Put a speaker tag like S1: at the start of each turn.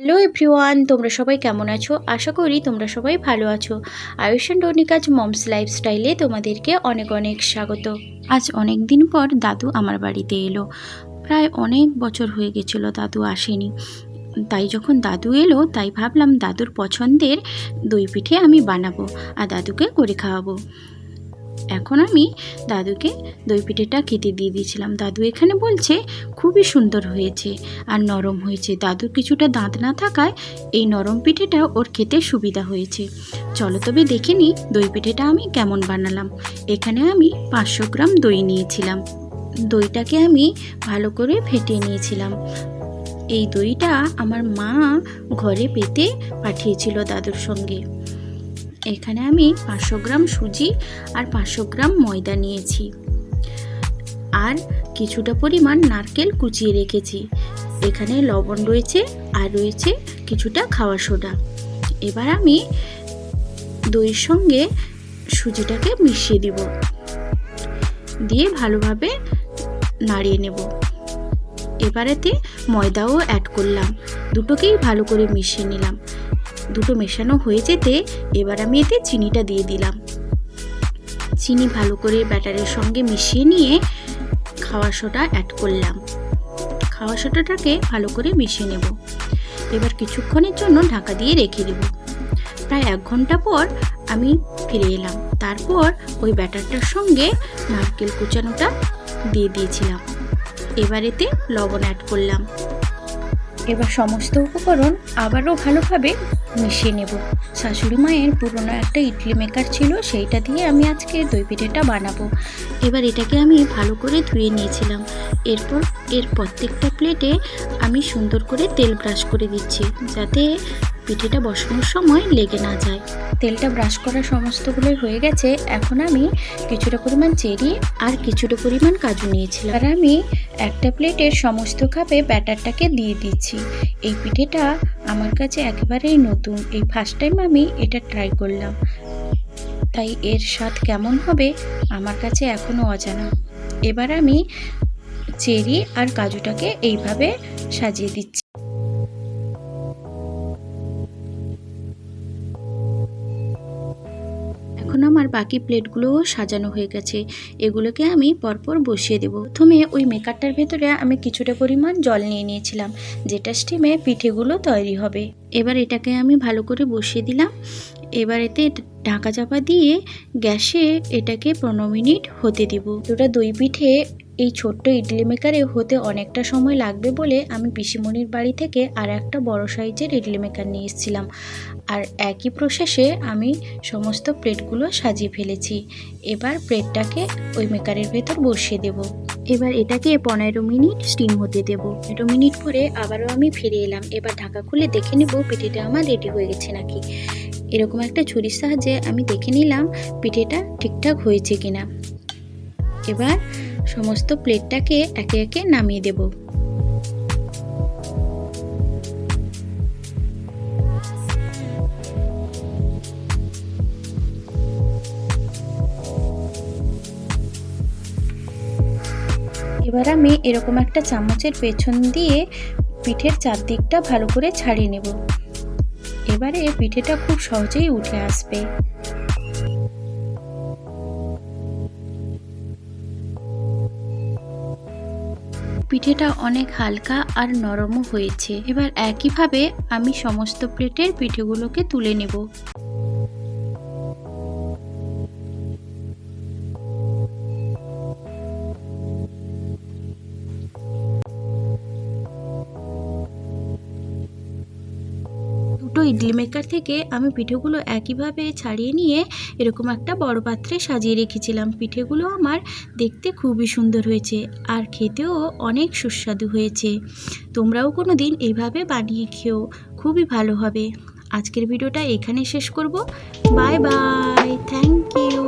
S1: Hello everyone, তোমরা সবাই কেমন আছো? আশা করি তোমরা সবাই ভালো আছো। আয়ুষ অ্যান্ড রনিকাজ মমস লাইফস্টাইলে তোমাদেরকে অনেক অনেক স্বাগত। আজ অনেক দিন পর দাদু আমার বাড়িতে এলো। প্রায় অনেক বছর হয়ে গেছিলো দাদু আসেনি। তাই যখন দাদু এলো তাই ভাবলাম দাদুর পছন্দের দই পিঠে আমি বানাবো আর দাদুকে করে খাওয়াবো। এখন আমি দাদুকে দই পিঠেটা খেতে দিয়ে দিয়েছিলাম। দাদু এখানে বলছে খুবই সুন্দর হয়েছে আর নরম হয়েছে। দাদুর কিছুটা দাঁত না থাকায় এই নরম পিঠেটা ওর খেতে সুবিধা হয়েছে। চলো তবে দেখে নিই দই পিঠেটা আমি কেমন বানালাম। এখানে আমি 500 গ্রাম দই নিয়েছিলাম। দইটাকে আমি ভালো করে ফেটিয়ে নিয়েছিলাম। এই দইটা আমার মা ঘরে পেতে পাঠিয়েছিল দাদুর সঙ্গে। এখানে আমি 500 গ্রাম সুজি আর 500 গ্রাম ময়দা নিয়েছি আর কিছুটা পরিমাণ নারকেল কুচিয়ে রেখেছি। এখানে লবণ রয়েছে আর রয়েছে কিছুটা খাওয়া সোডা। এবার আমি দইয়ের সঙ্গে সুজিটাকে মিশিয়ে দিব, দিয়ে ভালোভাবে নাড়িয়ে নেব। এবারেতে ময়দাও অ্যাড করলাম, দুটোকেই ভালো করে মিশিয়ে নিলাম। দুটো মেশানো হয়ে যেতে এবার আমি এতে চিনিটা দিয়ে দিলাম। চিনি ভালো করে ব্যাটারের সঙ্গে মিশিয়ে নিয়ে খাওয়া সোডা অ্যাড করলাম। খাওয়া সোডাটাকে ভালো করে মিশিয়ে নেব। এবার কিছুক্ষণের জন্য ঢাকা দিয়ে রেখে দেব। প্রায় 1 ঘন্টা পর আমি ফিরে এলাম। তারপর ওই ব্যাটারটার সঙ্গে নারকেল কুচানোটা দিয়ে দিয়েছিলাম। এবার এতে লবণ অ্যাড করলাম। এবার সমস্ত উপকরণ আবারও ভালোভাবে মিশিয়ে নেব। শাশুড়ি মায়ের পুরনো একটা ইডলি মেকার ছিল, সেইটা দিয়ে আমি আজকে দই পিঠেটা বানাবো। এবার এটাকে আমি ভালো করে ধুয়ে নিয়েছিলাম। এরপর এর প্রত্যেকটা প্লেটে আমি সুন্দর করে তেল ব্রাশ করে দিচ্ছি, যাতে পিঠেটা বসানোর সময় লেগে না যায়। তেলটা ব্রাশ করা সমস্তগুলোই হয়ে গেছে। এখন আমি কিছুটা পরিমাণ চেরি আর কিছুটা পরিমাণ কাজু নিয়েছিলাম। আর আমি একটা প্লেটের সমস্ত কাপে ব্যাটারটাকে দিয়ে দিচ্ছি। এই পিঠেটা আমার কাছে একেবারেই নতুন, এই ফার্স্ট টাইম আমি এটা ট্রাই করলাম, তাই এর স্বাদ কেমন হবে আমার কাছে এখনও অজানা। এবার আমি চেরি আর কাজুটাকে এইভাবে সাজিয়ে দিচ্ছি। এখন আমার বাকি প্লেটগুলোও সাজানো হয়ে গেছে। এগুলোকে আমি পরপর বসিয়ে দেব। প্রথমে ওই মেকারটার ভেতরে আমি কিছুটা পরিমাণ জল নিয়ে নিয়েছিলাম, যেটা স্টিমে পিঠেগুলো তৈরি হবে। এবার এটাকে আমি ভালো করে বসিয়ে দিলাম। এবার এতে ঢাকা চাপা দিয়ে গ্যাসে এটাকে 15 মিনিট হতে দেব। দুটো দই পিঠে এই ছোট্ট ইডলি মেকারে হতে অনেকটা সময় লাগবে বলে আমি পিসিমণির বাড়ি থেকে আর একটা বড় সাইজের ইডলি মেকার নিয়ে এসেছিলাম। আর একই প্রসেসে আমি সমস্ত প্লেটগুলো সাজিয়ে ফেলেছি। এবার প্লেটটাকে ওই মেকারের ভেতর বসিয়ে দেব। এবার এটাকে 15 মিনিট স্টিম হতে দেব। 15 মিনিট পরে আবারও আমি ফিরে এলাম। এবার ঢাকা খুলে দেখে নেব পিঠেটা আমার রেডি হয়ে গেছে নাকি। এরকম একটা ছুরির সাহায্যে আমি দেখে নিলাম পিঠেটা ঠিকঠাক হয়েছে কিনা। এবার সমস্ত প্লেটটাকে একে একে নামিয়ে দেব। এবার আমি এরকম একটা চামচের পেছন দিয়ে পিঠের চারদিকটা ভালো করে ছাড়িয়ে নেব। এবারে পিঠেটা খুব সহজেই উঠে আসবে। পিঠেটা অনেক হালকা আর নরমও হয়েছে। এবার একইভাবে আমি সমস্ত প্লেটের পিঠেগুলোকে তুলে নেব। দুটো ইডলি মেকার থেকে আমি পিঠেগুলো একইভাবে ছাড়িয়ে নিয়ে এরকম একটা বড় পাত্রে সাজিয়ে রেখেছিলাম। পিঠেগুলো আমার দেখতে খুবই সুন্দর হয়েছে আর খেতেও অনেক সুস্বাদু হয়েছে। তোমরাও কোনো দিন এইভাবে বানিয়ে খেও, খুবই ভালো হবে। আজকের ভিডিওটা এখানে শেষ করব। Bye bye, thank you.